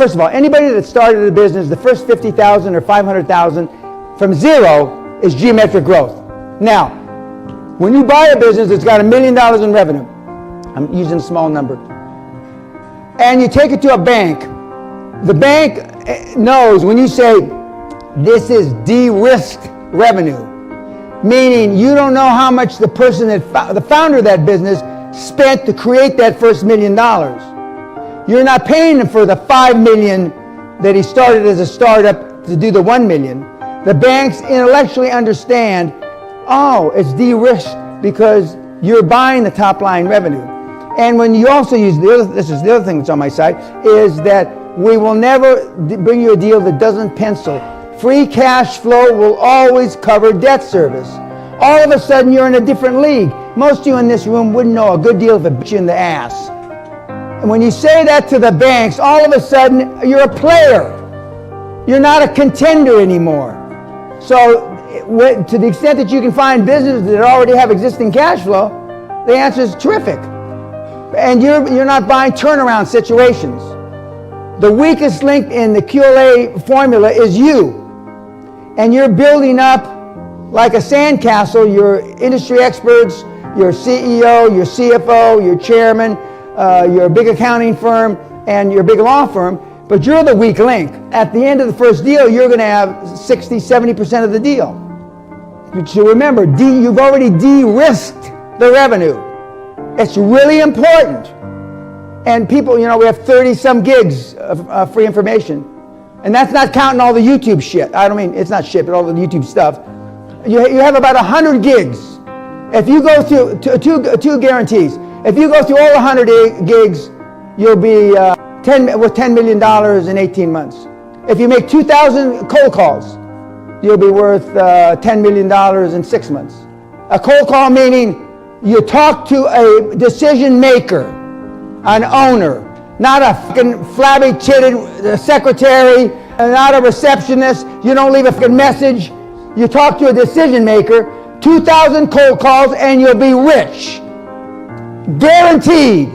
first of all, anybody that started a business, the first 50,000 or 500,000 from zero is geometric growth. Now, when you buy a business that's got $1 million in revenue, I'm using a small number, and you take it to a bank, the bank knows when you say, this is de-risked revenue, meaning you don't know how much the person the founder of that business spent to create that first $1 million. You're not paying him for the $5 million that he started as a startup to do the $1 million. The banks intellectually understand, oh, it's de-risked because you're buying the top line revenue. And when you also use this is the other thing that's on my site, is that we will never bring you a deal that doesn't pencil. Free cash flow will always cover debt service. All of a sudden, you're in a different league. Most of you in this room wouldn't know a good deal if it bit you in the ass. And when you say that to the banks, all of a sudden, you're a player. You're not a contender anymore. So, to the extent that you can find businesses that already have existing cash flow, the answer is terrific. And you're not buying turnaround situations. The weakest link in the QLA formula is you. And you're building up like a sandcastle, your industry experts, your CEO, your CFO, your chairman, your big accounting firm, and your big law firm, but you're the weak link. At the end of the first deal, you're going to have 60, 70% of the deal. So remember, you've already de-risked the revenue. It's really important. And people, we have 30-some gigs of free information. And that's not counting all the YouTube shit. I don't mean, it's not shit, but all the YouTube stuff. You have about 100 gigs. If you go through two guarantees, if you go through all 100 gigs, you'll be worth $10 million in 18 months. If you make 2,000 cold calls, you'll be worth $10 million in 6 months. A cold call meaning you talk to a decision maker, an owner, not a fucking flabby-titted secretary, not a receptionist. You don't leave a fucking message. You talk to a decision maker, 2,000 cold calls, and you'll be rich. Guaranteed.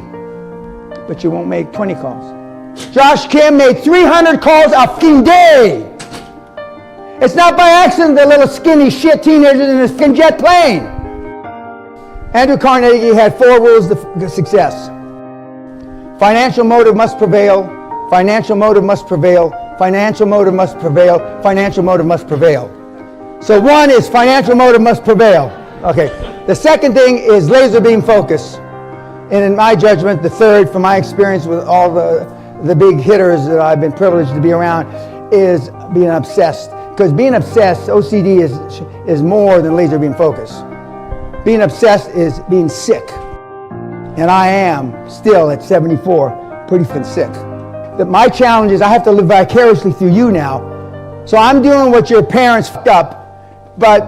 But you won't make 20 calls. Josh Kim made 300 calls a fucking day. It's not by accident the little skinny shit teenagers in a fucking jet plane. Andrew Carnegie had 4 rules to success. Financial motive must prevail. Financial motive must prevail. Financial motive must prevail. Financial motive must prevail. So 1 is financial motive must prevail. Okay. The second thing is laser beam focus. And in my judgment, the third, from my experience with all the big hitters that I've been privileged to be around, is being obsessed. Because being obsessed, OCD is more than laser beam focus. Being obsessed is being sick. And I am still at 74, pretty sick. My challenge is I have to live vicariously through you now. So I'm doing what your parents fucked up, but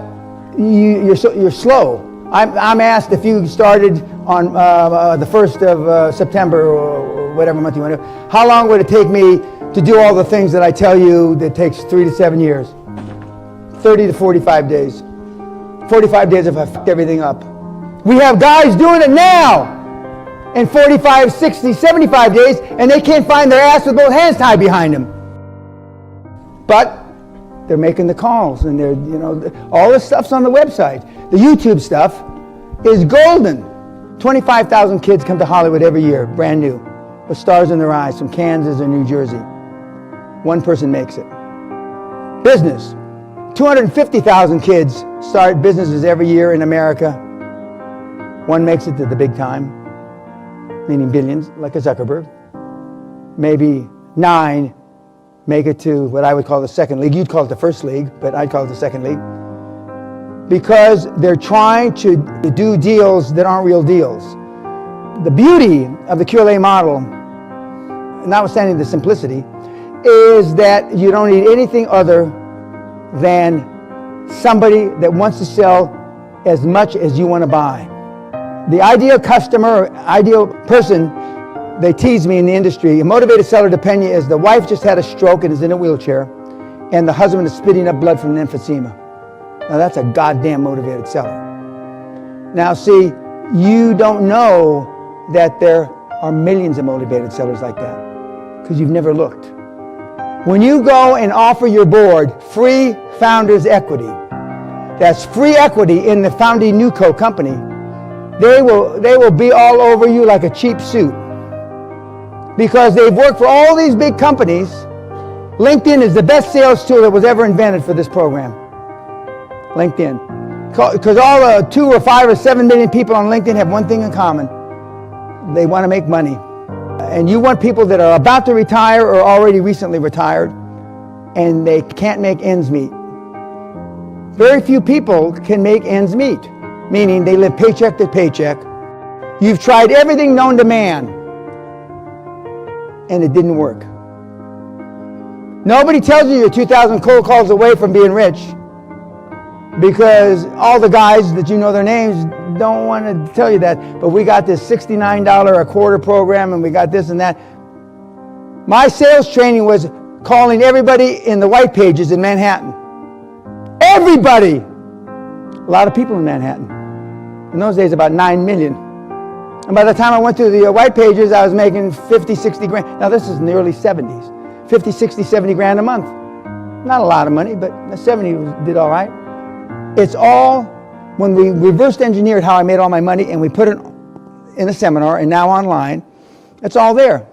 you're slow. I'm asked if you started on the 1st of September or whatever month you want to, how long would it take me to do all the things that I tell you that takes 3 to 7 years? 30 to 45 days. 45 days if I fucked everything up. We have guys doing it now in 45, 60, 75 days, and they can't find their ass with both hands tied behind them. But they're making the calls, and they're, all this stuff's on the website. The YouTube stuff is golden. 25,000 kids come to Hollywood every year, brand new, with stars in their eyes from Kansas or New Jersey. 1 person makes it. Business. 250,000 kids start businesses every year in America. 1 makes it to the big time, meaning billions, like a Zuckerberg. Maybe 9 make it to what I would call the second league. You'd call it the first league, but I'd call it the second league. Because they're trying to do deals that aren't real deals. The beauty of the QLA model, notwithstanding the simplicity, is that you don't need anything other than somebody that wants to sell as much as you want to buy. The ideal customer, or ideal person, they tease me in the industry, a motivated seller to PENA is the wife just had a stroke and is in a wheelchair, and the husband is spitting up blood from an emphysema. Now that's a goddamn motivated seller. Now see, you don't know that there are millions of motivated sellers like that because you've never looked. When you go and offer your board free founders equity, that's free equity in the founding Newco company, they will be all over you like a cheap suit. Because they've worked for all these big companies. LinkedIn is the best sales tool that was ever invented for this program. LinkedIn. Because all the 2 or 5 or 7 million people on LinkedIn have one thing in common. They want to make money. And you want people that are about to retire or already recently retired, and they can't make ends meet. Very few people can make ends meet, meaning they live paycheck to paycheck. You've tried everything known to man, and it didn't work. Nobody tells you you're 2,000 cold calls away from being rich, because all the guys that you know their names don't want to tell you that. But we got this $69 a quarter program, and we got this and that. My sales training was calling everybody in the white pages in Manhattan. Everybody! A lot of people in Manhattan. In those days, about 9 million. And by the time I went to the white pages, I was making 50, 60 grand. Now this is in the early 70s. 50, 60, 70 grand a month. Not a lot of money, but 70 did all right. It's all, when we reversed engineered how I made all my money and we put it in a seminar and now online, it's all there.